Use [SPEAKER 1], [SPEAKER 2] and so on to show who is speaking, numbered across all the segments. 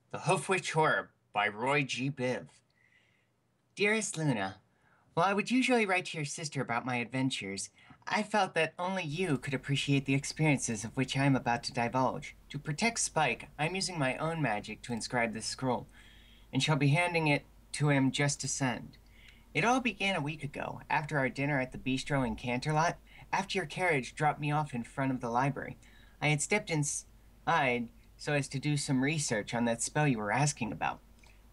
[SPEAKER 1] The Hoofwitch Horror by Roy G. Biv. Dearest Luna, while I would usually write to your sister about my adventures, I felt that only you could appreciate the experiences of which I am about to divulge. To protect Spike, I am using my own magic to inscribe this scroll, and shall be handing it to him just to send. It all began a week ago, after our dinner at the bistro in Canterlot, after your carriage dropped me off in front of the library. I had stepped inside so as to do some research on that spell you were asking about.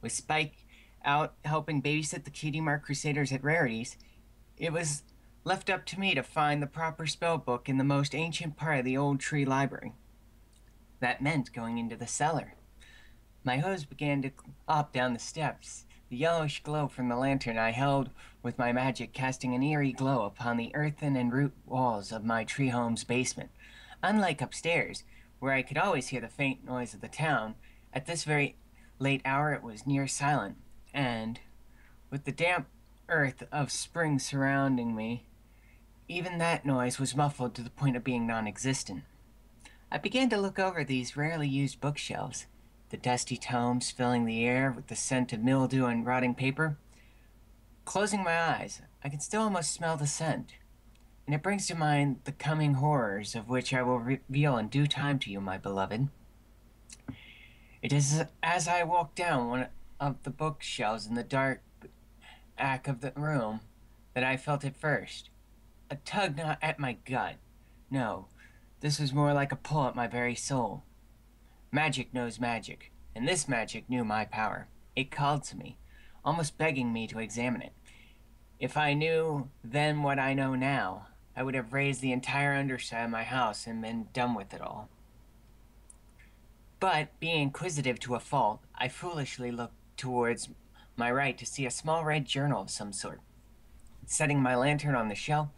[SPEAKER 1] With Spike out helping babysit the Cutie Mark Crusaders at Rarities, it was left up to me to find the proper spell book in the most ancient part of the old tree library. That meant going into the cellar. My hose began to up down the steps, the yellowish glow from the lantern I held with my magic casting an eerie glow upon the earthen and root walls of my tree home's basement. Unlike upstairs, where I could always hear the faint noise of the town, at this very late hour it was near silent, and, with the damp earth of spring surrounding me, even that noise was muffled to the point of being non-existent. I began to look over these rarely used bookshelves, the dusty tomes filling the air with the scent of mildew and rotting paper. Closing my eyes, I can still almost smell the scent, and it brings to mind the coming horrors of which I will reveal in due time to you, my beloved. It is as I walk down one of the bookshelves in the dark back of the room that I felt it first. A tug not at my gut. No, this was more like a pull at my very soul. Magic knows magic, and this magic knew my power. It called to me, almost begging me to examine it. If I knew then what I know now, I would have razed the entire underside of my house and been done with it all. But, being inquisitive to a fault, I foolishly looked towards my right to see a small red journal of some sort. Setting my lantern on the shelf,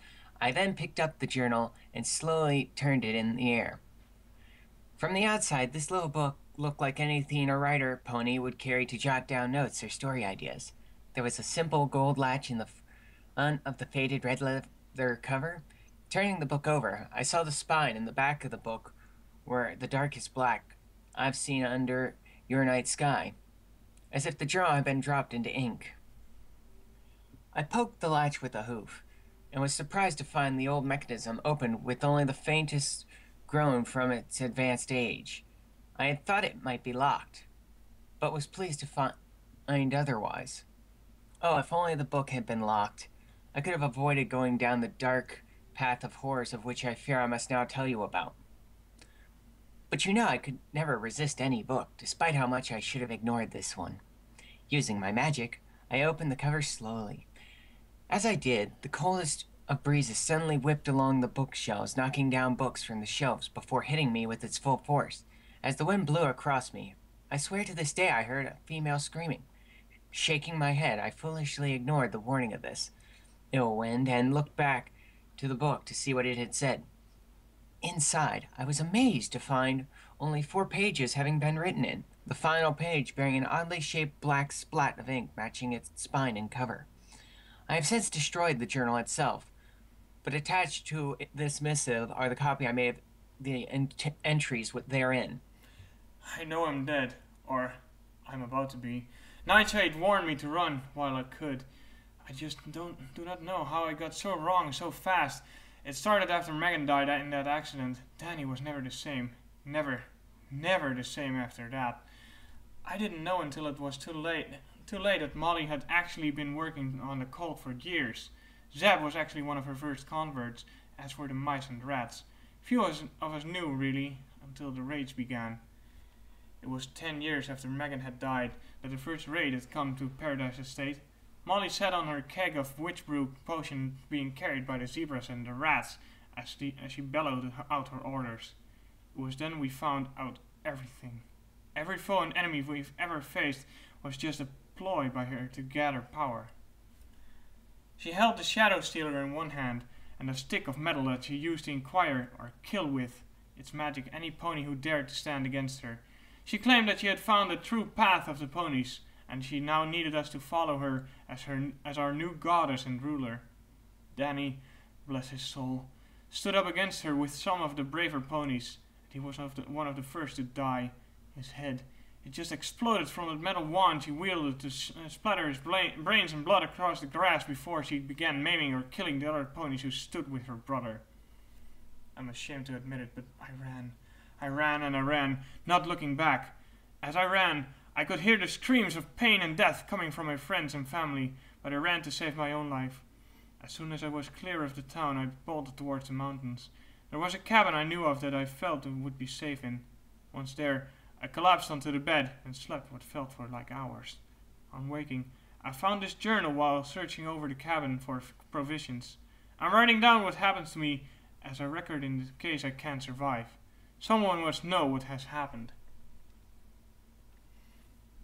[SPEAKER 1] I then picked up the journal and slowly turned it in the air. From the outside, this little book looked like anything a writer pony would carry to jot down notes or story ideas. There was a simple gold latch in the front of the faded red leather cover. Turning the book over, I saw the spine and the back of the book were the darkest black I've seen under your night sky, as if the journal had been dropped into ink. I poked the latch with a hoof, and was surprised to find the old mechanism open with only the faintest grown from its advanced age. I had thought it might be locked, but was pleased to find otherwise. Oh, if only the book had been locked, I could have avoided going down the dark path of horrors of which I fear I must now tell you about. But you know I could never resist any book, despite how much I should have ignored this one. Using my magic, I opened the cover slowly. As I did, the coldest of breezes suddenly whipped along the bookshelves, knocking down books from the shelves before hitting me with its full force. As the wind blew across me, I swear to this day I heard a female screaming. Shaking my head, I foolishly ignored the warning of this ill wind and looked back to the book to see what it had said. Inside, I was amazed to find only 4 pages having been written in, the final page bearing an oddly shaped black splat of ink matching its spine and cover. I have since destroyed the journal itself, but attached to this missive are the copy I made of the entries therein.
[SPEAKER 2] I know I'm dead, or I'm about to be. Nightshade warned me to run while I could. I just do not know how I got so wrong so fast. It started after Megan died in that accident. Danny was never the same. Never the same after that. I didn't know until it was too late that Molly had actually been working on the cult for years. Zeb was actually one of her first converts, as were the mice and rats. Few of us knew, really, until the raids began. It was 10 years after Megan had died that the first raid had come to Paradise Estate. Molly sat on her keg of witch brew potion being carried by the zebras and the rats as she bellowed out her orders. It was then we found out everything. Every foe and enemy we've ever faced was just a ploy by her to gather power. She held the Shadow Stealer in one hand and a stick of metal that she used to inquire or kill with its magic any pony who dared to stand against her. She claimed that she had found the true path of the ponies, and she now needed us to follow her as our new goddess and ruler. Danny, bless his soul, stood up against her with some of the braver ponies, and he was one of the first to die. It just exploded from the metal wand she wielded to splatter his brains and blood across the grass before she began maiming or killing the other ponies who stood with her brother. I'm ashamed to admit it, but I ran. I ran and I ran, not looking back. As I ran, I could hear the screams of pain and death coming from my friends and family, but I ran to save my own life. As soon as I was clear of the town, I bolted towards the mountains. There was a cabin I knew of that I felt I would be safe in. Once there, I collapsed onto the bed and slept what felt for like hours. On waking, I found this journal while searching over the cabin for provisions. I'm writing down what happens to me as a record in the case I can't survive. Someone must know what has happened.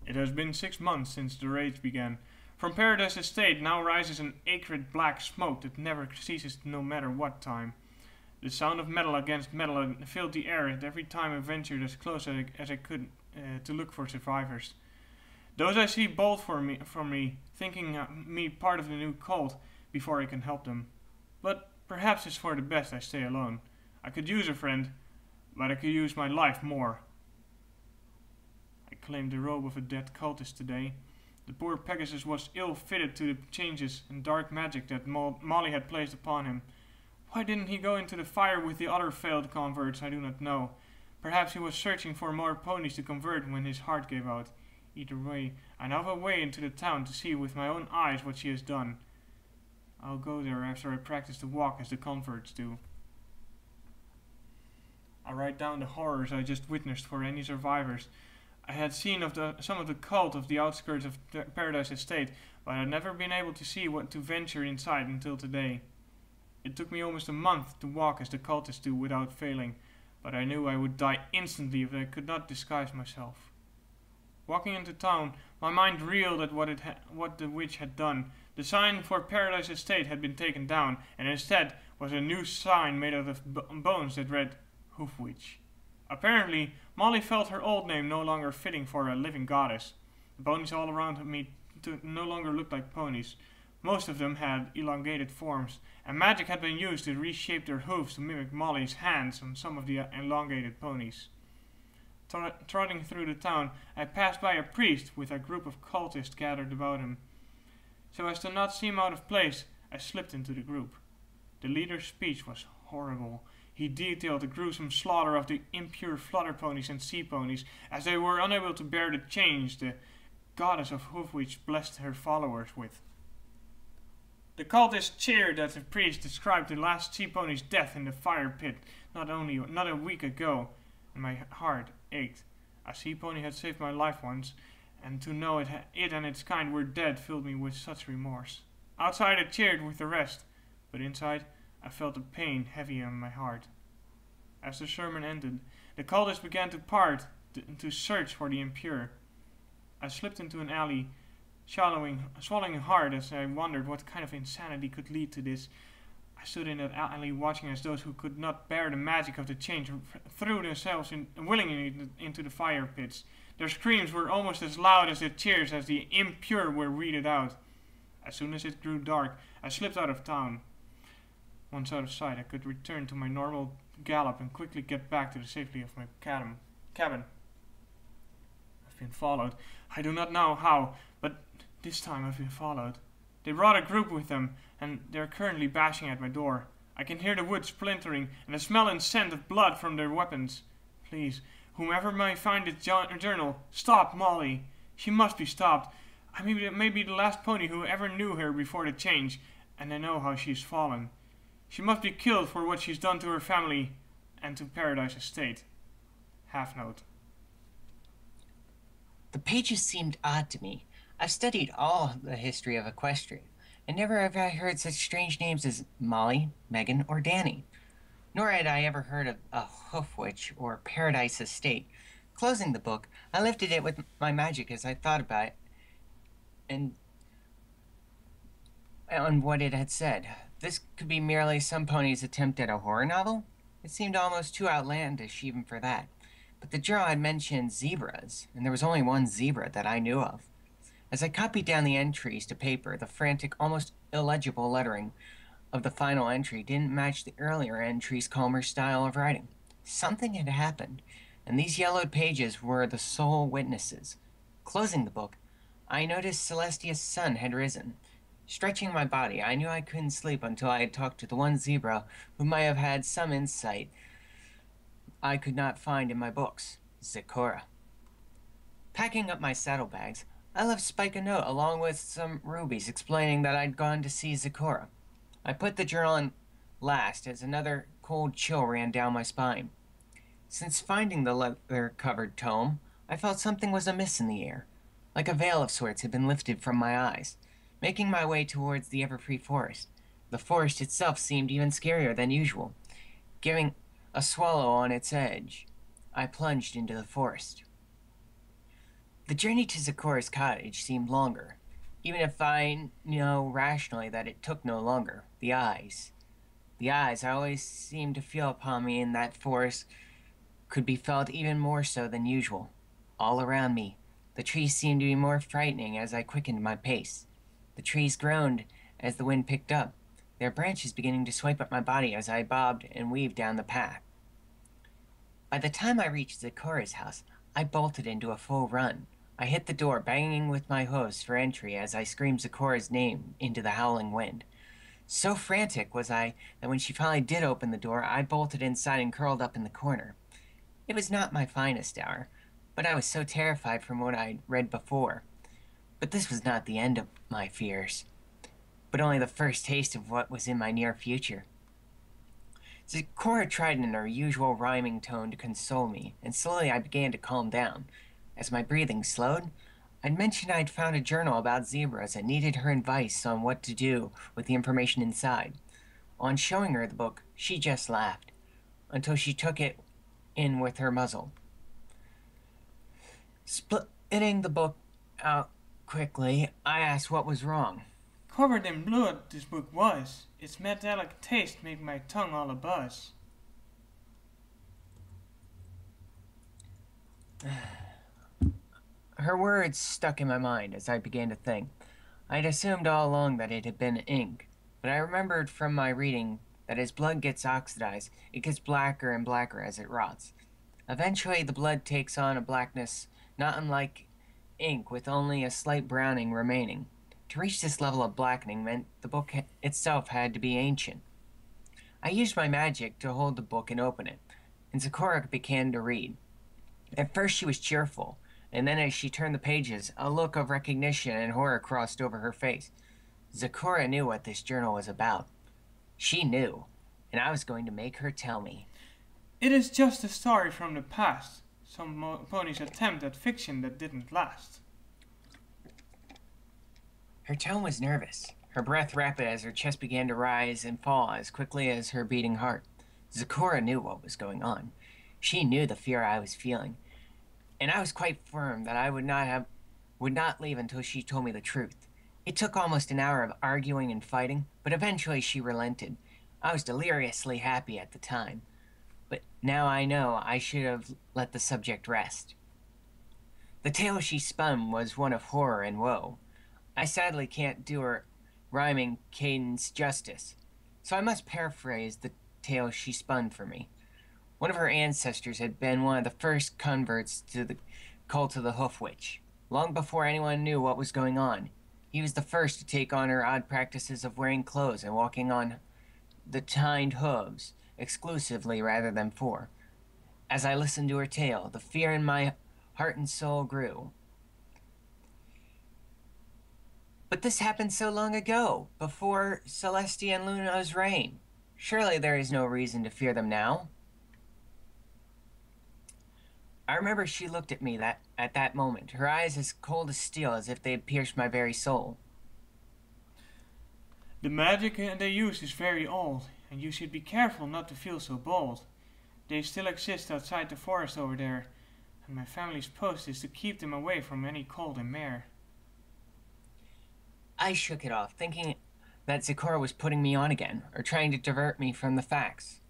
[SPEAKER 2] It has been 6 months since the rage began. From Paradise Estate now rises an acrid black smoke that never ceases no matter what time. The sound of metal against metal filled the air at every time I ventured as close as I could to look for survivors. Those I see bolt from me, thinking me part of the new cult before I can help them. But perhaps it's for the best I stay alone. I could use a friend, but I could use my life more. I claimed the robe of a dead cultist today. The poor Pegasus was ill-fitted to the changes and dark magic that Molly had placed upon him. Why didn't he go into the fire with the other failed converts? I do not know. Perhaps he was searching for more ponies to convert when his heart gave out. Either way, I now have a way into the town to see with my own eyes what she has done. I'll go there after I practice to walk as the converts do. I write down the horrors I just witnessed for any survivors. I had seen some of the cult of the outskirts of Paradise Estate, but I had never been able to see what to venture inside until today. It took me almost a month to walk as the cultists do without failing, but I knew I would die instantly if I could not disguise myself. Walking into town, my mind reeled at what the witch had done. The sign for Paradise Estate had been taken down, and instead was a new sign made out of bones that read Hoofwitch. Apparently, Molly felt her old name no longer fitting for a living goddess. The ponies all around me no longer looked like ponies. Most of them had elongated forms, and magic had been used to reshape their hooves to mimic Molly's hands on some of the elongated ponies. Trotting through the town, I passed by a priest with a group of cultists gathered about him. So as to not seem out of place, I slipped into the group. The leader's speech was horrible. He detailed the gruesome slaughter of the impure flutter ponies and sea ponies, as they were unable to bear the change the goddess of Hoofwitch blessed her followers with. The cultists cheered as the priest described the last sea pony's death in the fire pit not a week ago, and my heart ached. A sea pony had saved my life once, and to know it and its kind were dead filled me with such remorse. Outside I cheered with the rest, but inside I felt a pain heavy on my heart. As the sermon ended, the cultists began to part to search for the impure. I slipped into an alley, swallowing hard as I wondered what kind of insanity could lead to this. I stood in that alley watching as those who could not bear the magic of the change threw themselves willingly into the fire pits. Their screams were almost as loud as their cheers as the impure were weeded out. As soon as it grew dark, I slipped out of town. Once out of sight, I could return to my normal gallop and quickly get back to the safety of my cabin. I've been followed. I do not know how, but this time I've been followed. They brought a group with them, and they're currently bashing at my door. I can hear the wood splintering, and the smell and scent of blood from their weapons. Please, whomever may find this journal, stop Molly. She must be stopped. I may be the last pony who ever knew her before the change, and I know how she's fallen. She must be killed for what she's done to her family and to Paradise Estate. Half note.
[SPEAKER 1] The pages seemed odd to me. I've studied all the history of Equestria, and never have I heard such strange names as Molly, Megan, or Danny. Nor had I ever heard of a Hoofwitch or Paradise Estate. Closing the book, I lifted it with my magic as I thought about it, and on what it had said. This could be merely some pony's attempt at a horror novel? It seemed almost too outlandish even for that. But the journal had mentioned zebras, and there was only one zebra that I knew of. As I copied down the entries to paper, the frantic, almost illegible lettering of the final entry didn't match the earlier entry's calmer style of writing. Something had happened. and these yellowed pages were the sole witnesses. Closing the book, I noticed Celestia's sun had risen. Stretching my body, I knew I couldn't sleep until I had talked to the one zebra who might have had some insight I could not find in my books, Zecora. Packing up my saddlebags, I left Spike a note along with some rubies explaining that I'd gone to see Zecora. I put the journal in last as another cold chill ran down my spine. Since finding the leather-covered tome, I felt something was amiss in the air, like a veil of sorts had been lifted from my eyes. Making my way towards the Everfree Forest, the forest itself seemed even scarier than usual. Giving a swallow on its edge, I plunged into the forest. The journey to Zecora's cottage seemed longer, even if I know rationally that it took no longer. The eyes I always seemed to feel upon me in that forest could be felt even more so than usual. All around me, the trees seemed to be more frightening as I quickened my pace. The trees groaned as the wind picked up, their branches beginning to swipe at my body as I bobbed and weaved down the path. By the time I reached Zecora's house, I bolted into a full run. I hit the door, banging with my hooves for entry as I screamed Zecora's name into the howling wind. So frantic was I that when she finally did open the door, I bolted inside and curled up in the corner. It was not my finest hour, but I was so terrified from what I'd read before. But this was not the end of my fears, but only the first taste of what was in my near future. Zecora tried in her usual rhyming tone to console me, and slowly I began to calm down. As my breathing slowed, I'd mentioned I'd found a journal about zebras and needed her advice on what to do with the information inside. On showing her the book, she just laughed, until she took it in with her muzzle. Splitting the book out quickly, I asked what was wrong.
[SPEAKER 2] Covered in blood, this book was. Its metallic taste made my tongue all abuzz.
[SPEAKER 1] Her words stuck in my mind as I began to think. I'd assumed all along that it had been ink, but I remembered from my reading that as blood gets oxidized, it gets blacker and blacker as it rots. Eventually, the blood takes on a blackness not unlike ink, with only a slight browning remaining. To reach this level of blackening meant the book itself had to be ancient. I used my magic to hold the book and open it, and Zecora began to read. At first she was cheerful, and then as she turned the pages, a look of recognition and horror crossed over her face. Zecora knew what this journal was about. She knew, and I was going to make her tell me.
[SPEAKER 2] It is just a story from the past. Some ponies attempt at fiction that didn't last.
[SPEAKER 1] Her tone was nervous, her breath rapid as her chest began to rise and fall as quickly as her beating heart. Zecora knew what was going on. She knew the fear I was feeling, and I was quite firm that I would not leave until she told me the truth. It took almost an hour of arguing and fighting, but eventually she relented. I was deliriously happy at the time, but now I know I should have let the subject rest. The tale she spun was one of horror and woe. I sadly can't do her rhyming cadence justice, so I must paraphrase the tale she spun for me. One of her ancestors had been one of the first converts to the cult of the Hoofwitch. Long before anyone knew what was going on, he was the first to take on her odd practices of wearing clothes and walking on the tined hooves exclusively rather than four. As I listened to her tale, the fear in my heart and soul grew. But this happened so long ago, before Celestia and Luna's reign. Surely there is no reason to fear them now. I remember she looked at me at that moment, her eyes as cold as steel, as if they had pierced my very soul.
[SPEAKER 2] The magic they use is very old, and you should be careful not to feel so bold. They still exist outside the forest over there, and my family's post is to keep them away from any cold and mare.
[SPEAKER 1] I shook it off, thinking that Zecora was putting me on again, or trying to divert me from the facts.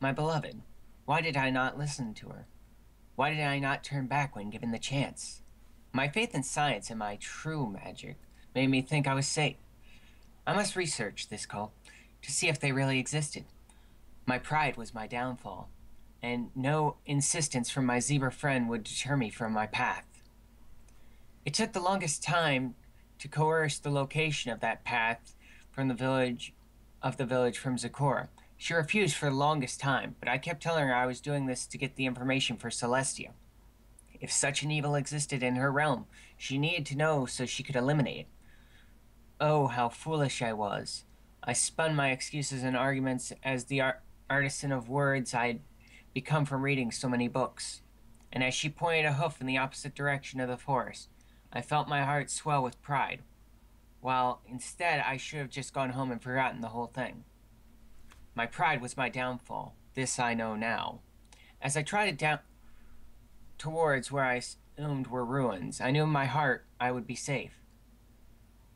[SPEAKER 1] My beloved, why did I not listen to her? Why did I not turn back when given the chance? My faith in science and my true magic made me think I was safe. I must research this cult to see if they really existed. My pride was my downfall. and no insistence from my zebra friend would deter me from my path. It took the longest time to coerce the location of that path from the village from Zecora. She refused for the longest time, but I kept telling her I was doing this to get the information for Celestia. If such an evil existed in her realm, she needed to know so she could eliminate it. Oh, how foolish I was. I spun my excuses and arguments as the artisan of words I'd become from reading so many books. And as she pointed a hoof in the opposite direction of the forest, I felt my heart swell with pride, while instead I should have just gone home and forgotten the whole thing. My pride was my downfall. This I know now. As I trotted down towards where I assumed were ruins, I knew in my heart I would be safe.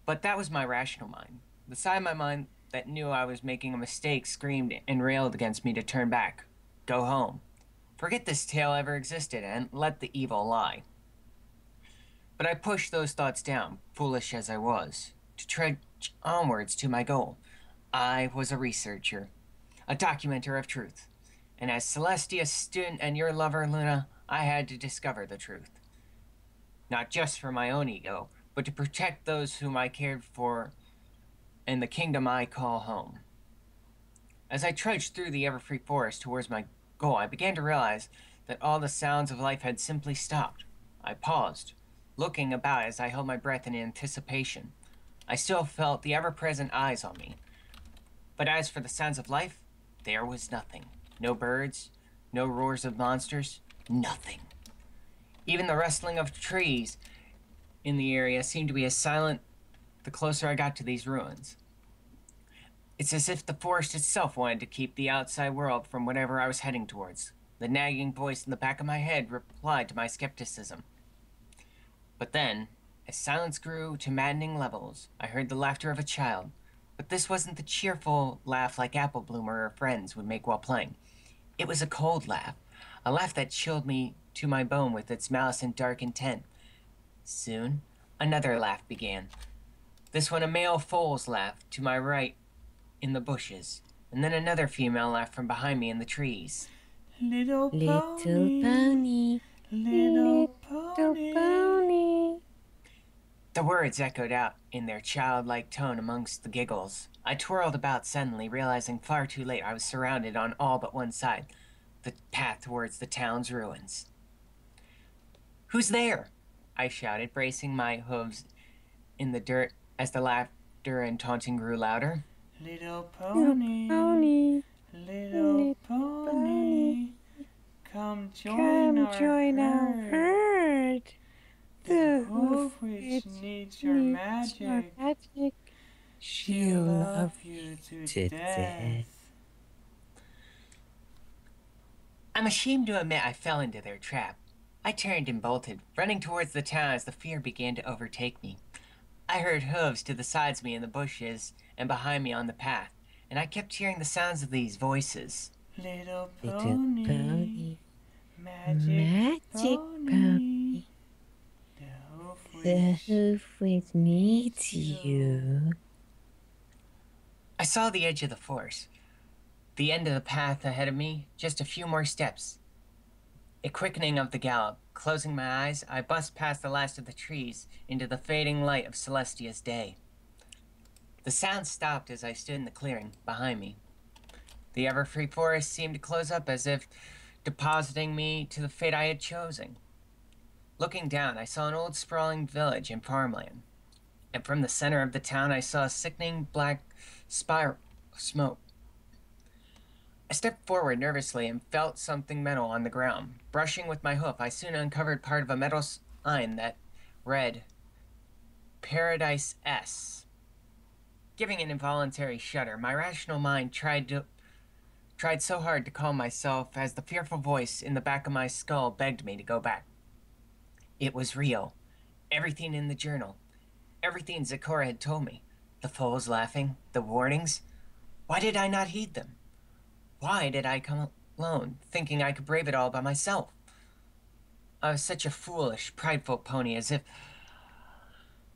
[SPEAKER 1] But that was my rational mind. The side of my mind that knew I was making a mistake screamed and railed against me to turn back. Go home. Forget this tale ever existed and let the evil lie. But I pushed those thoughts down, foolish as I was, to trudge onwards to my goal. I was a researcher, a documenter of truth, and as Celestia's student and your lover, Luna, I had to discover the truth. Not just for my own ego, but to protect those whom I cared for and the kingdom I call home. As I trudged through the ever-free forest towards my goal, I began to realize that all the sounds of life had simply stopped. I paused, looking about as I held my breath in anticipation. I still felt the ever-present eyes on me. But as for the sounds of life, there was nothing. No birds, no roars of monsters, nothing. Even the rustling of trees in the area seemed to be as silent the closer I got to these ruins. It's as if the forest itself wanted to keep the outside world from whatever I was heading towards. The nagging voice in the back of my head replied to my skepticism. But then, as silence grew to maddening levels, I heard the laughter of a child. But this wasn't the cheerful laugh like Apple Bloom or her friends would make while playing. It was a cold laugh, a laugh that chilled me to my bone with its malice and dark intent. Soon, another laugh began. This one a male foal's laugh to my right in the bushes, and then another female laugh from behind me in the trees.
[SPEAKER 2] Little
[SPEAKER 3] Little pony,
[SPEAKER 2] little
[SPEAKER 3] little pony.
[SPEAKER 1] The words echoed out in their childlike tone amongst the giggles. I twirled about suddenly, realizing far too late I was surrounded on all but one side, the path towards the town's ruins. "Who's there?" I shouted, bracing my hooves in the dirt as the laughter and taunting grew louder.
[SPEAKER 2] Little pony,
[SPEAKER 3] Pony,
[SPEAKER 2] little pony, come
[SPEAKER 3] come
[SPEAKER 2] join
[SPEAKER 3] join
[SPEAKER 2] our
[SPEAKER 3] our
[SPEAKER 2] herd.
[SPEAKER 3] herd. The
[SPEAKER 2] Hoofwitch
[SPEAKER 3] Hoofwitch
[SPEAKER 2] needs your
[SPEAKER 3] needs your
[SPEAKER 2] magic.
[SPEAKER 3] magic.
[SPEAKER 2] She'll love you to
[SPEAKER 3] to
[SPEAKER 2] death.
[SPEAKER 1] I'm ashamed to admit I fell into their trap. I turned and bolted, running towards the town as the fear began to overtake me. I heard hooves to the sides of me in the bushes and behind me on the path, and I kept hearing the sounds of these voices.
[SPEAKER 2] Little
[SPEAKER 3] Little
[SPEAKER 2] pony,
[SPEAKER 3] pony,
[SPEAKER 2] magic
[SPEAKER 3] magic
[SPEAKER 2] pony.
[SPEAKER 3] pony.
[SPEAKER 2] The
[SPEAKER 3] The
[SPEAKER 2] Hoofwitch.
[SPEAKER 3] Hoofwitch needs you.
[SPEAKER 1] I saw the edge of the forest, the end of the path ahead of me, just a few more steps. A quickening of the gallop. Closing my eyes, I buzzed past the last of the trees into the fading light of Celestia's day. The sound stopped as I stood in the clearing behind me. The ever-free forest seemed to close up as if depositing me to the fate I had chosen. Looking down, I saw an old sprawling village and farmland, and from the center of the town I saw a sickening black spiral of smoke. I stepped forward nervously and felt something metal on the ground. Brushing with my hoof, I soon uncovered part of a metal sign that read, Paradise S. Giving an involuntary shudder, my rational mind tried so hard to calm myself as the fearful voice in the back of my skull begged me to go back. It was real. Everything in the journal. Everything Zecora had told me. The foals laughing, the warnings. Why did I not heed them? Why did I come alone, thinking I could brave it all by myself? I was such a foolish, prideful pony, as if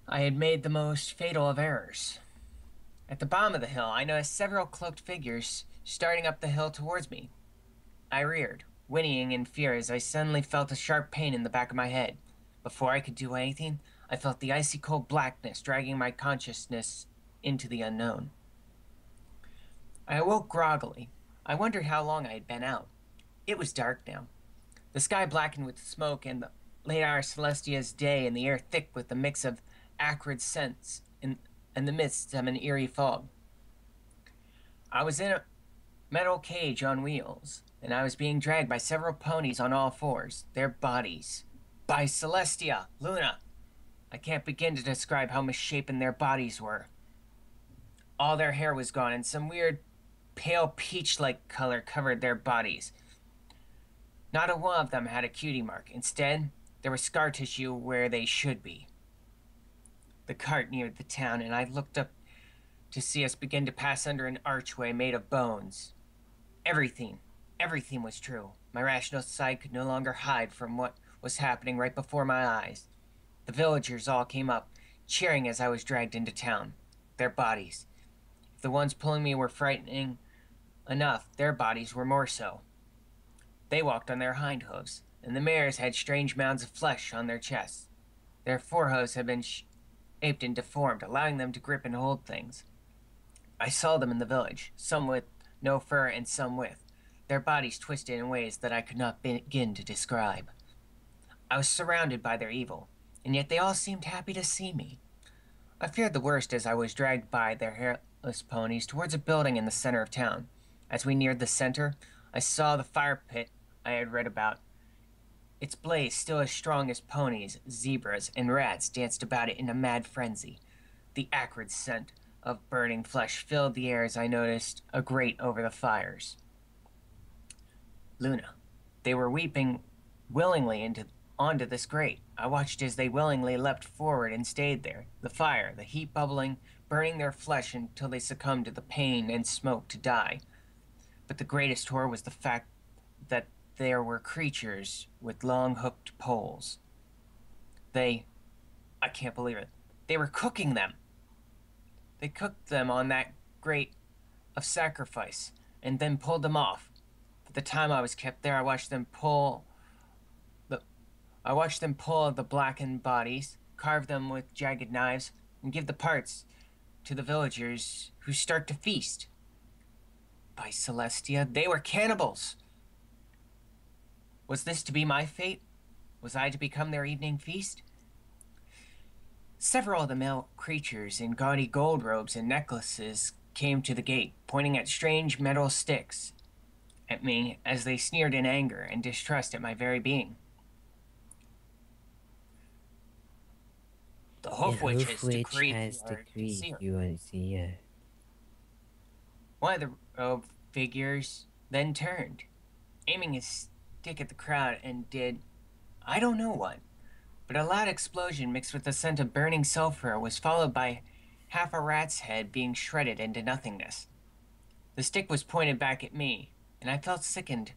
[SPEAKER 1] I had made the most fatal of errors. At the bottom of the hill, I noticed several cloaked figures starting up the hill towards me. I reared, whinnying in fear as I suddenly felt a sharp pain in the back of my head. Before I could do anything, I felt the icy cold blackness dragging my consciousness into the unknown. I awoke groggily. I wondered how long I had been out. It was dark now. The sky blackened with smoke, and the late hour Celestia's day, and the air thick with a mix of acrid scents in the midst of an eerie fog. I was in a metal cage on wheels, and I was being dragged by several ponies on all fours, their bodies. By Celestia, Luna! I can't begin to describe how misshapen their bodies were. All their hair was gone, and some weird, pale peach-like color covered their bodies. Not a one of them had a cutie mark. Instead, there was scar tissue where they should be. The cart neared the town, and I looked up to see us begin to pass under an archway made of bones. Everything was true. My rational sight could no longer hide from what was happening right before my eyes. The villagers all came up, cheering as I was dragged into town. Their bodies. If the ones pulling me were frightening enough, their bodies were more so. They walked on their hind hooves, and the mares had strange mounds of flesh on their chests. Their forehooves had been shaped and deformed, allowing them to grip and hold things. I saw them in the village, some with no fur and some with, their bodies twisted in ways that I could not begin to describe. I was surrounded by their evil, and yet they all seemed happy to see me. I feared the worst as I was dragged by their hairless ponies towards a building in the center of town. As we neared the center, I saw the fire pit I had read about. Its blaze, still as strong as ponies, zebras, and rats, danced about it in a mad frenzy. The acrid scent of burning flesh filled the air as I noticed a grate over the fires. Luna. They were weeping willingly onto this grate. I watched as they willingly leapt forward and stayed there, the fire, the heat bubbling, burning their flesh until they succumbed to the pain and smoke to die. But the greatest horror was the fact that there were creatures with long hooked poles. I can't believe it. They were cooking them. They cooked them on that grate of sacrifice and then pulled them off. For the time I was kept there, I watched them pull the blackened bodies, carve them with jagged knives, and give the parts to the villagers who start to feast. By Celestia, they were cannibals! Was this to be my fate? Was I to become their evening feast? Several of the male creatures in gaudy gold robes and necklaces came to the gate, pointing at strange metal sticks at me as they sneered in anger and distrust at my very being. The Hoofwitch has decreed you are to see her. One of the robed figures then turned, aiming his stick at the crowd, and did I don't know what. But a loud explosion mixed with the scent of burning sulfur was followed by half a rat's head being shredded into nothingness. The stick was pointed back at me, and I felt sickened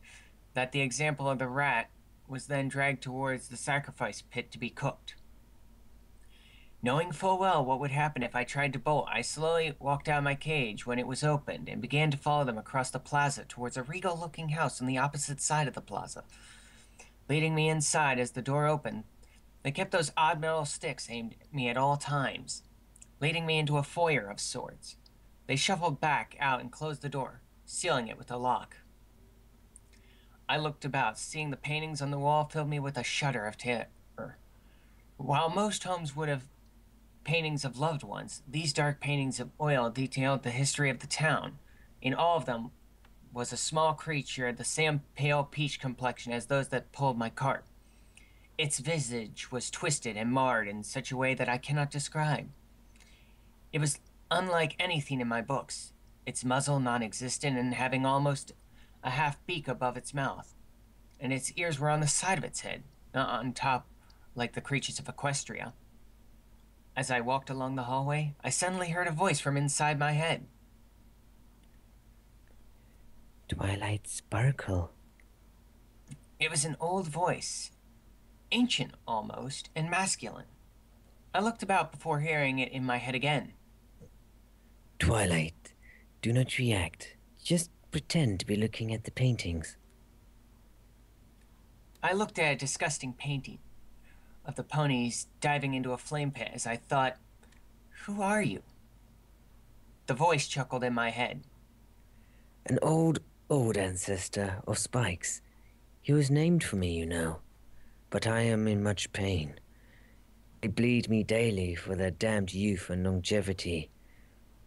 [SPEAKER 1] that the example of the rat was then dragged towards the sacrifice pit to be cooked. Knowing full well what would happen if I tried to bolt, I slowly walked out of my cage when it was opened and began to follow them across the plaza towards a regal-looking house on the opposite side of the plaza. Leading me inside as the door opened, they kept those odd metal sticks aimed at me at all times, leading me into a foyer of sorts. They shuffled back out and closed the door, sealing it with a lock. I looked about, seeing the paintings on the wall filled me with a shudder of terror. While most homes would have paintings of loved ones, these dark paintings of oil detailed the history of the town. In all of them was a small creature of the same pale peach complexion as those that pulled my cart. Its visage was twisted and marred in such a way that I cannot describe. It was unlike anything in my books, its muzzle non-existent and having almost a half beak above its mouth, and its ears were on the side of its head, not on top like the creatures of Equestria. As I walked along the hallway, I suddenly heard a voice from inside my head.
[SPEAKER 3] Twilight Sparkle.
[SPEAKER 1] It was an old voice, ancient almost, and masculine. I looked about before hearing it in my head again.
[SPEAKER 3] Twilight, do not react. Just pretend to be looking at the paintings.
[SPEAKER 1] I looked at a disgusting painting of the ponies diving into a flame pit as I thought, who are you? The voice chuckled in my head.
[SPEAKER 3] An old ancestor of Spike's. He was named for me, you know. But I am in much pain. They bleed me daily for their damned youth and longevity.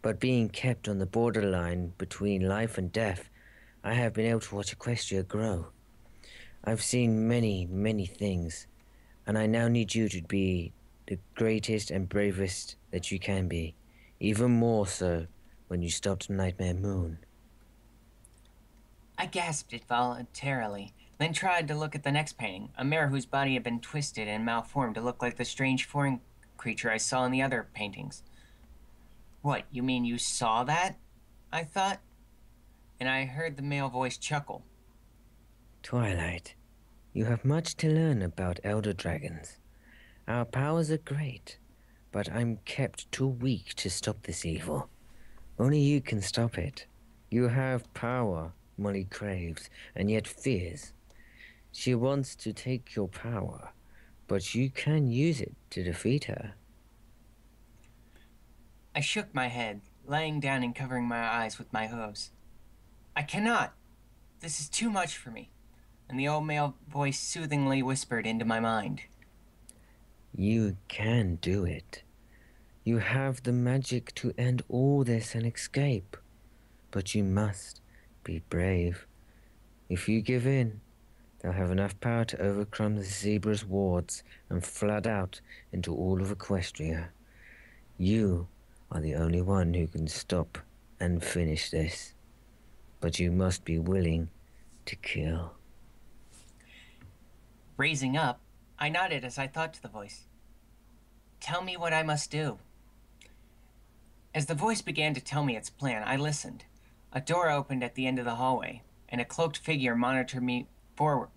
[SPEAKER 3] But being kept on the borderline between life and death, I have been able to watch Equestria grow. I've seen many, many things, and I now need you to be the greatest and bravest that you can be, even more so when you stopped Nightmare Moon.
[SPEAKER 1] I gasped involuntarily, then tried to look at the next painting, a mare whose body had been twisted and malformed to look like the strange foreign creature I saw in the other paintings. What, you mean you saw that? I thought, and I heard the male voice chuckle.
[SPEAKER 3] Twilight, you have much to learn about elder dragons. Our powers are great, but I'm kept too weak to stop this evil. Only you can stop it. You have power Molly craves and yet fears. She wants to take your power, but you can use it to defeat her.
[SPEAKER 1] I shook my head, laying down and covering my eyes with my hooves. I cannot. This is too much for me. And the old male voice soothingly whispered into my mind.
[SPEAKER 3] You can do it. You have the magic to end all this and escape. But you must be brave. If you give in, they'll have enough power to overcome the zebra's wards and flood out into all of Equestria. You are the only one who can stop and finish this. But you must be willing to kill.
[SPEAKER 1] Raising up, I nodded as I thought to the voice. Tell me what I must do. As the voice began to tell me its plan, I listened. A door opened at the end of the hallway, and a cloaked figure monitored me forward,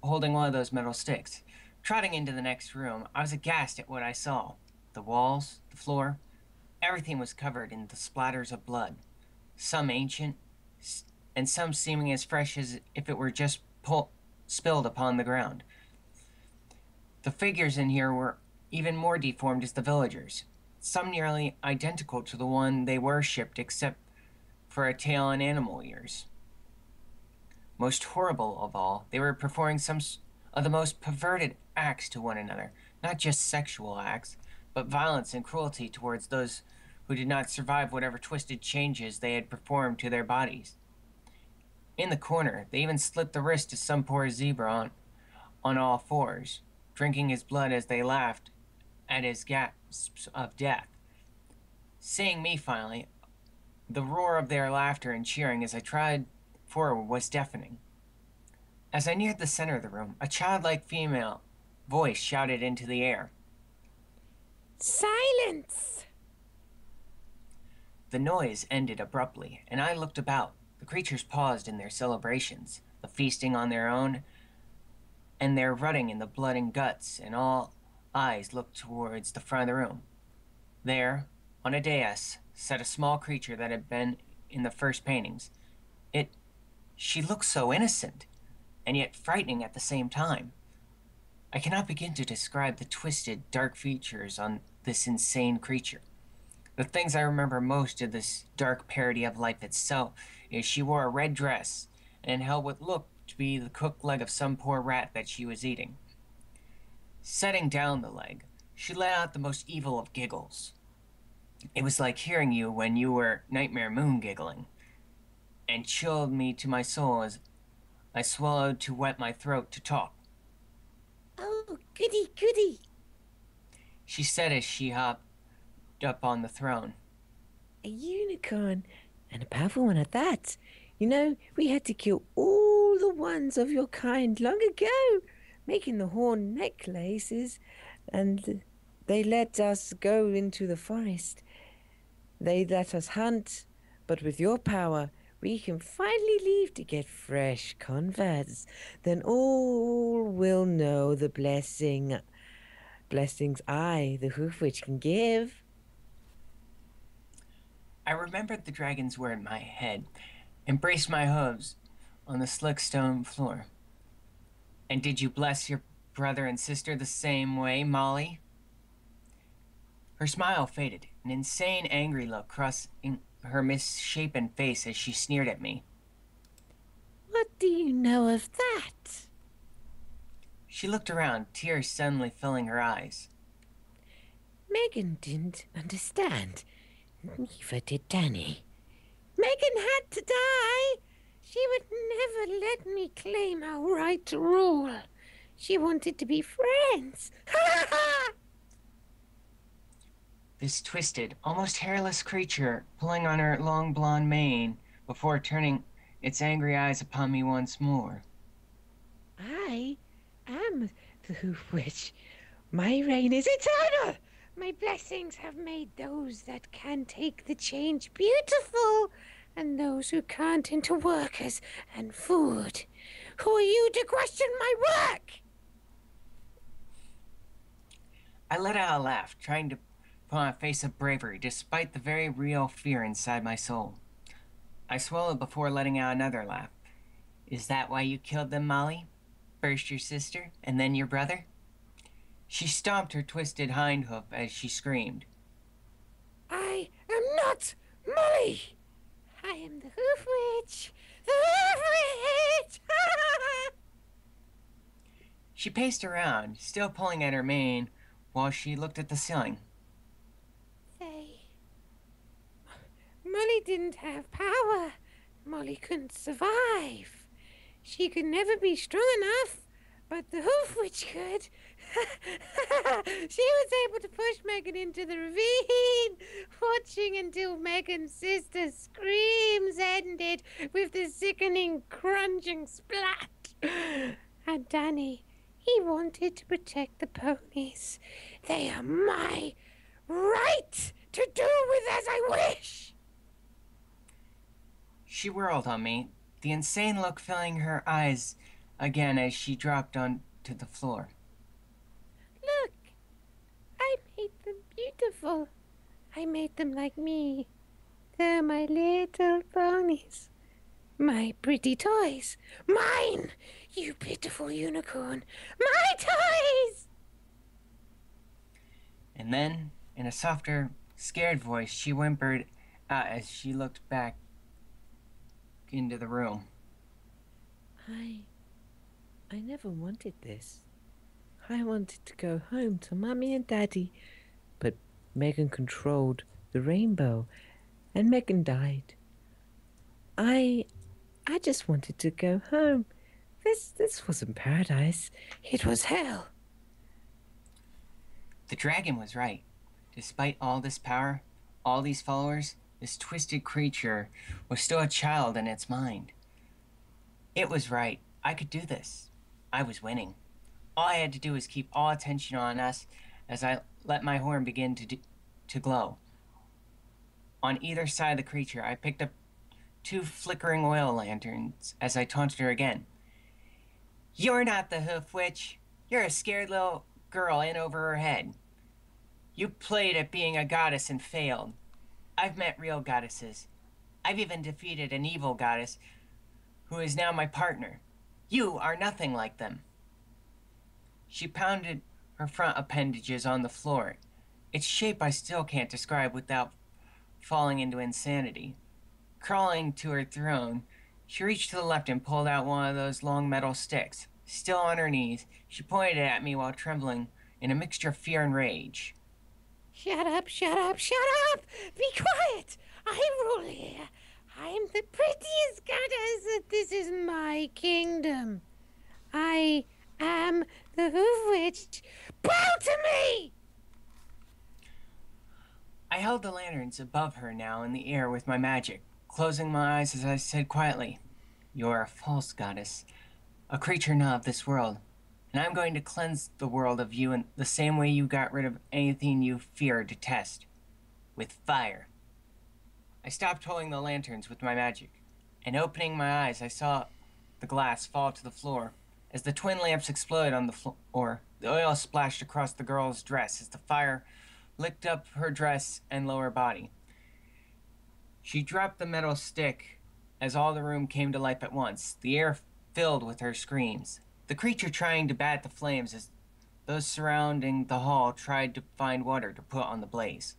[SPEAKER 1] holding one of those metal sticks. Trotting into the next room, I was aghast at what I saw. The walls, the floor, everything was covered in the splatters of blood, some ancient, and some seeming as fresh as if it were just spilled upon the ground. The figures in here were even more deformed as the villagers, some nearly identical to the one they worshipped except for a tail and animal ears. Most horrible of all, they were performing some of the most perverted acts to one another, not just sexual acts, but violence and cruelty towards those who did not survive whatever twisted changes they had performed to their bodies. In the corner, they even slit the wrist to some poor zebra on all fours, drinking his blood as they laughed at his gasps of death. Seeing me finally, the roar of their laughter and cheering as I tried forward was deafening. As I neared the center of the room, a childlike female voice shouted into the air.
[SPEAKER 4] Silence!
[SPEAKER 1] The noise ended abruptly, and I looked about. The creatures paused in their celebrations, the feasting on their own, and their rutting in the blood and guts, and all eyes looked towards the front of the room. There, on a dais, sat a small creature that had been in the first paintings. She looked so innocent, and yet frightening at the same time. I cannot begin to describe the twisted, dark features on this insane creature. The things I remember most of this dark parody of life itself is she wore a red dress and held what looked to be the cooked leg of some poor rat that she was eating. Setting down the leg, she let out the most evil of giggles. It was like hearing you when you were Nightmare Moon giggling, and chilled me to my soul as I swallowed to wet my throat to talk.
[SPEAKER 4] Oh, goody, goody.
[SPEAKER 1] She said as she hopped up on the throne.
[SPEAKER 4] A unicorn, and a powerful one at that. You know, we had to kill all the ones of your kind long ago, making the horn necklaces, and they let us go into the forest. They let us hunt, but with your power, we can finally leave to get fresh converts. Then all will know the blessings I, the Hoofwitch, can give.
[SPEAKER 1] I remembered the dragons were in my head, and braced my hooves on the slick stone floor. And did you bless your brother and sister the same way, Molly? Her smile faded, an insane, angry look crossing her misshapen face as she sneered at me.
[SPEAKER 4] What do you know of that?
[SPEAKER 1] She looked around, tears suddenly filling her eyes.
[SPEAKER 4] Megan didn't understand. Neither did Danny. Megan had to die. She would never let me claim our right to rule. She wanted to be friends. Ha ha!
[SPEAKER 1] This twisted, almost hairless creature pulling on her long blonde mane before turning its angry eyes upon me once more.
[SPEAKER 4] I am the Hoofwitch. My reign is eternal. My blessings have made those that can take the change beautiful, and those who can't into workers and food. Who are you to question my work?
[SPEAKER 1] I let out a laugh, trying to put on a face of bravery despite the very real fear inside my soul. I swallowed before letting out another laugh. Is that why you killed them, Molly? First your sister, and then your brother? She stomped her twisted hind hoof as she screamed.
[SPEAKER 4] I am not Molly. I am the Hoofwitch. The Hoofwitch!
[SPEAKER 1] She paced around, still pulling at her mane, while she looked at the ceiling.
[SPEAKER 4] Molly didn't have power. Molly couldn't survive. She could never be strong enough, but the Hoofwitch could. She was able to push Megan into the ravine, watching until Megan's sister's screams ended with the sickening, crunching splat. And Danny, he wanted to protect the ponies. They are my right to do with as I wish.
[SPEAKER 1] She whirled on me, the insane look filling her eyes again as she dropped onto the floor.
[SPEAKER 4] Look, I made them beautiful. I made them like me. They're my little ponies. My pretty toys. Mine, you pitiful unicorn. My toys!
[SPEAKER 1] And then, in a softer, scared voice, she whimpered out as she looked back into the room.
[SPEAKER 4] I never wanted this. I wanted to go home to Mummy and Daddy, but Megan controlled the rainbow, and Megan died. I just wanted to go home. This wasn't paradise. It was hell.
[SPEAKER 1] The dragon was right. Despite all this power, all these followers, this twisted creature was still a child in its mind. It was right. I could do this. I was winning. All I had to do was keep all attention on us as I let my horn begin to glow. On either side of the creature, I picked up 2 flickering oil lanterns as I taunted her again. You're not the Hoofwitch. You're a scared little girl in over her head. You played at being a goddess and failed. I've met real goddesses. I've even defeated an evil goddess who is now my partner. You are nothing like them. She pounded her front appendages on the floor. Its shape I still can't describe without falling into insanity. Crawling to her throne, she reached to the left and pulled out one of those long metal sticks. Still on her knees, she pointed it at me while trembling in a mixture of fear and rage.
[SPEAKER 4] Shut up, shut up, shut up! Be quiet! I rule here. I'm the prettiest goddess. This is my kingdom. I am the Hoofwitch. Bow to me!
[SPEAKER 1] I held the lanterns above her now in the air with my magic, closing my eyes as I said quietly, You're a false goddess, a creature not of this world, and I'm going to cleanse the world of you in the same way you got rid of anything you fear or detest, with fire. I stopped holding the lanterns with my magic, and opening my eyes I saw the glass fall to the floor. As the twin lamps exploded on the floor, the oil splashed across the girl's dress as the fire licked up her dress and lower body. She dropped the metal stick as all the room came to life at once, the air filled with her screams. The creature trying to bat the flames as those surrounding the hall tried to find water to put on the blaze.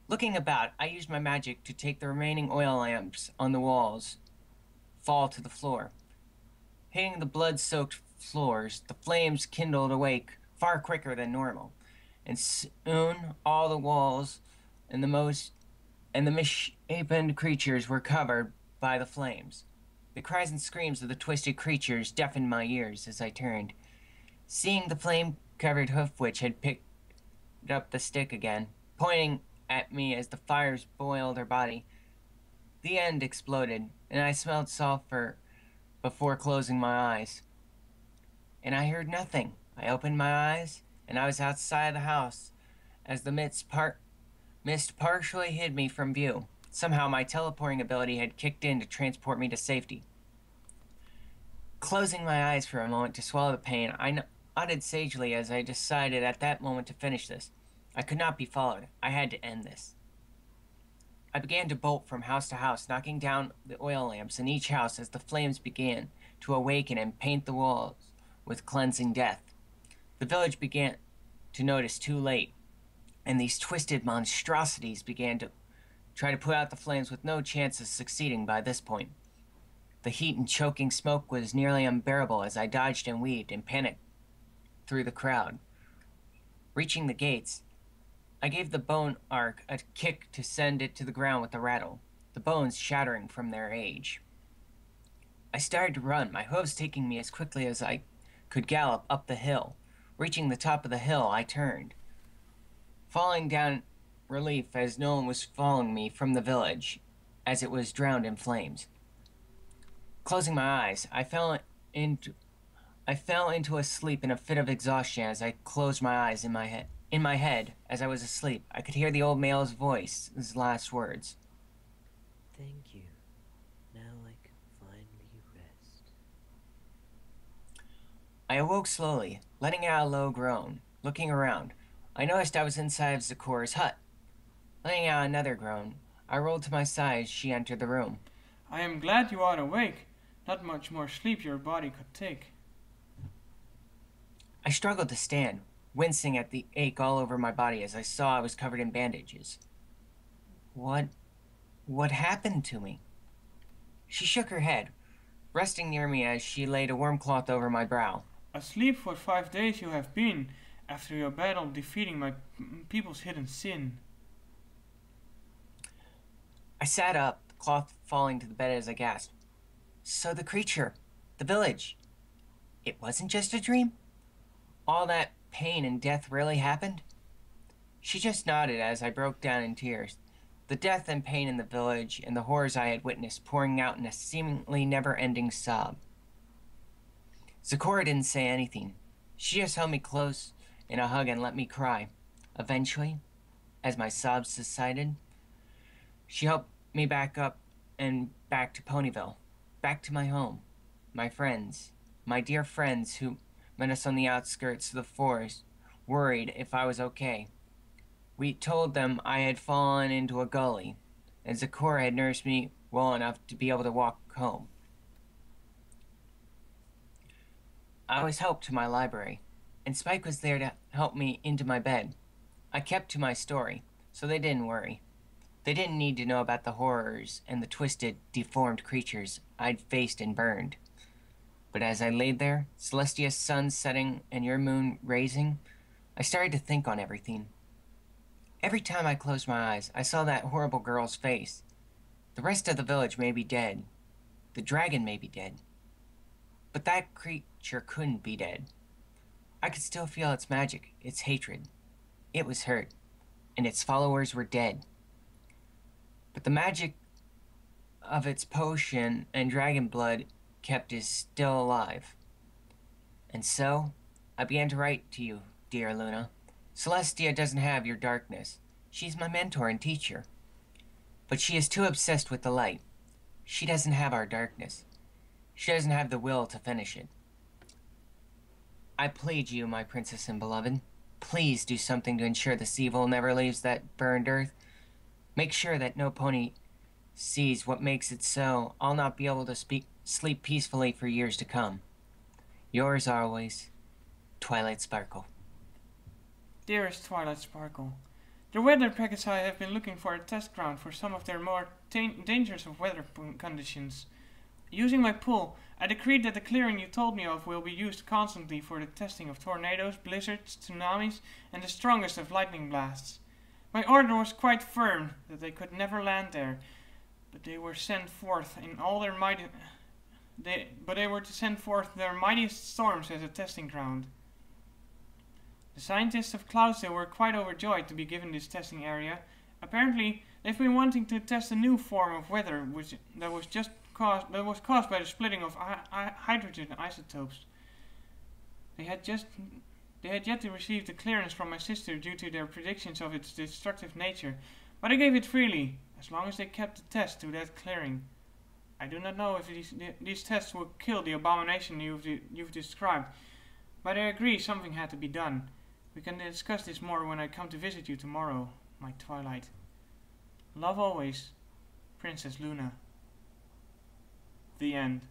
[SPEAKER 1] Looking about, I used my magic to take the remaining oil lamps on the walls fall to the floor. Hitting the blood-soaked floors, the flames kindled awake far quicker than normal, and soon all the walls and the misshapen creatures were covered by the flames. The cries and screams of the twisted creatures deafened my ears as I turned. Seeing the flame-covered Hoofwitch had picked up the stick again, pointing at me as the fires boiled her body. The end exploded, and I smelled sulfur before closing my eyes. And I heard nothing. I opened my eyes, and I was outside the house as the mist partially hid me from view. Somehow my teleporting ability had kicked in to transport me to safety. Closing my eyes for a moment to swallow the pain, I nodded sagely as I decided at that moment to finish this. I could not be followed. I had to end this. I began to bolt from house to house, knocking down the oil lamps in each house as the flames began to awaken and paint the walls with cleansing death. The village began to notice too late, and these twisted monstrosities began to try to put out the flames with no chance of succeeding by this point. The heat and choking smoke was nearly unbearable as I dodged and weaved and panicked through the crowd. Reaching the gates, I gave the bone arc a kick to send it to the ground with a rattle, the bones shattering from their age. I started to run, my hooves taking me as quickly as I could gallop up the hill. Reaching the top of the hill, I turned, falling down relief as no one was following me from the village, as it was drowned in flames. Closing my eyes, I fell into a sleep in a fit of exhaustion as I closed my eyes in my head. In my head, as I was asleep, I could hear the old male's voice, his last words.
[SPEAKER 3] Thank you. Now I can finally rest.
[SPEAKER 1] I awoke slowly, letting out a low groan. Looking around, I noticed I was inside of Zakora's hut. Letting out another groan, I rolled to my side as she entered the room.
[SPEAKER 2] I am glad you are awake. Not much more sleep your body could take.
[SPEAKER 1] I struggled to stand, wincing at the ache all over my body as I saw I was covered in bandages. What happened to me? She shook her head, resting near me as she laid a warm cloth over my brow.
[SPEAKER 2] Asleep for 5 days you have been, after your battle defeating my people's hidden sin.
[SPEAKER 1] I sat up, the cloth falling to the bed as I gasped. So the creature, the village, it wasn't just a dream? All that pain and death really happened? She just nodded as I broke down in tears, the death and pain in the village and the horrors I had witnessed pouring out in a seemingly never-ending sob. Zakora didn't say anything. She just held me close in a hug and let me cry. Eventually, as my sobs subsided, she helped me back up and back to Ponyville, back to my home, my friends, my dear friends who met us on the outskirts of the forest, worried if I was okay. We told them I had fallen into a gully, and Zakora had nursed me well enough to be able to walk home. I was helped to my library, and Spike was there to help me into my bed. I kept to my story, so they didn't worry. They didn't need to know about the horrors and the twisted, deformed creatures I'd faced and burned. But as I laid there, Celestia's sun setting and your moon raising, I started to think on everything. Every time I closed my eyes, I saw that horrible girl's face. The rest of the village may be dead. The dragon may be dead. But that creature couldn't be dead. I could still feel its magic, its hatred. It was hurt, and its followers were dead. But the magic of its potion and dragon blood kept is still alive. And so, I began to write to you, dear Luna. Celestia doesn't have your darkness. She's my mentor and teacher. But she is too obsessed with the light. She doesn't have our darkness. She doesn't have the will to finish it. I plead you, my princess and beloved, please do something to ensure this evil never leaves that burned earth. Make sure that no pony sees what makes it so I'll not be able to sleep peacefully for years to come. Yours always, Twilight Sparkle.
[SPEAKER 2] Dearest Twilight Sparkle, the weather packets I have been looking for a test ground for some of their more dangerous of weather conditions. Using my pull, I decreed that the clearing you told me of will be used constantly for the testing of tornadoes, blizzards, tsunamis, and the strongest of lightning blasts. My order was quite firm that they could never land there, but they were sent forth in all their mighty. They were to send forth their mightiest storms as a testing ground. The scientists of Cloudsdale were quite overjoyed to be given this testing area. Apparently, they've been wanting to test a new form of weather that was caused by the splitting of hydrogen isotopes. They had yet to receive the clearance from my sister due to their predictions of its destructive nature, but I gave it freely, as long as they kept the test to that clearing. I do not know if these tests will kill the abomination you've described, but I agree something had to be done. We can discuss this more when I come to visit you tomorrow, my Twilight. Love always, Princess Luna. The end.